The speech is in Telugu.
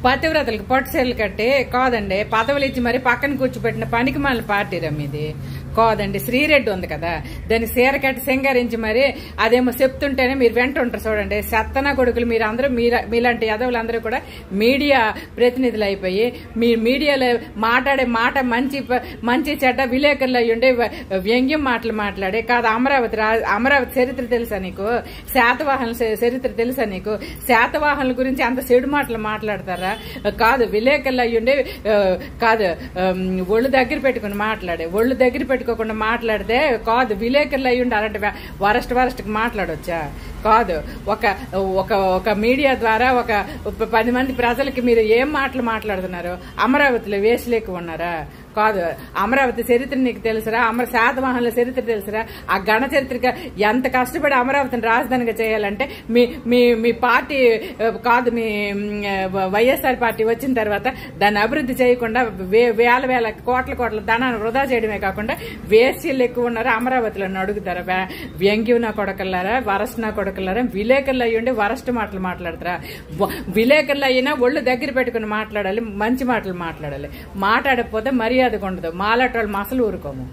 పతివ్రతలకు పట్టుసీరలు కట్టి కాదండి, పదవులు ఇచ్చి మరి పక్కన కూర్చోబెట్టిన పనికి మళ్ళీ పార్టీరా మీది కాదండి. శ్రీరెడ్డి ఉంది కదా, దాన్ని సీర కట్టి సింగారించి మరి అదేమో చెప్తుంటేనే మీరు వెంట ఉంటారు చూడండి. సత్తన కొడుకులు మీరు అందరూ, మీలాంటి యదవులందరూ కూడా మీడియా ప్రతినిధులు అయిపోయి మీ మీడియాలో మాట్లాడే మాట మంచి చెడ్డ విలేకరులు అయ్యుండి వ్యంగ్యం మాటలు మాట్లాడే కాదు. అమరావతి చరిత్ర తెలుసా నీకు? శాతవాహనుల చరిత్ర తెలుసా నీకు? శాతవాహనుల గురించి అంత చెడు మాటలు మాట్లాడతారా? కాదు, విలేకరులు అయ్యుండి కాదు, ఒళ్ళు దగ్గర పెట్టుకుని ఒళ్ళు దగ్గర పెట్టుకోకుండా మాట్లాడితే కాదు, విలేకరులు అయ్యుండి అలాంటి వరస్ట్ మాట్లాడొచ్చా? కాదు, ఒక మీడియా ద్వారా ఒక 10 మంది ప్రజలకి మీరు ఏం మాటలు మాట్లాడుతున్నారు? అమరావతిలో వేసులేక ఉన్నారా? కాదు, అమరావతి చరిత్ర నీకు తెలుసురా? శాతవాహనుల చరిత్ర తెలుసురా? ఆ గణ చరిత్రగా ఎంత కష్టపడి అమరావతిని రాజధానిగా చేయాలంటే మీ పార్టీ కాదు, మీ వైఎస్ఆర్ పార్టీ వచ్చిన తర్వాత దాన్ని అభివృద్ధి చేయకుండా వేల కోట్ల ధనాన్ని వృధా చేయడమే కాకుండా వేస్యలు ఎక్కువ ఉన్నారా అమరావతిలో అడుగుతారా? వ్యంగ్యం నా కొడకల్లారా, వరస్ట్ నా కొడకల్లారా, విలేకరులు అయ్యుండి వరస్ట్ మాటలు మాట్లాడతారా? విలేకరులు అయినా ఒళ్ళు దగ్గర పెట్టుకుని మాట్లాడాలి, మంచి మాటలు మాట్లాడాలి. మాట్లాడకపోతే మర్యాదగా ఉండదు. మాలాటోళ్ళు మసలు ఊరుకోము.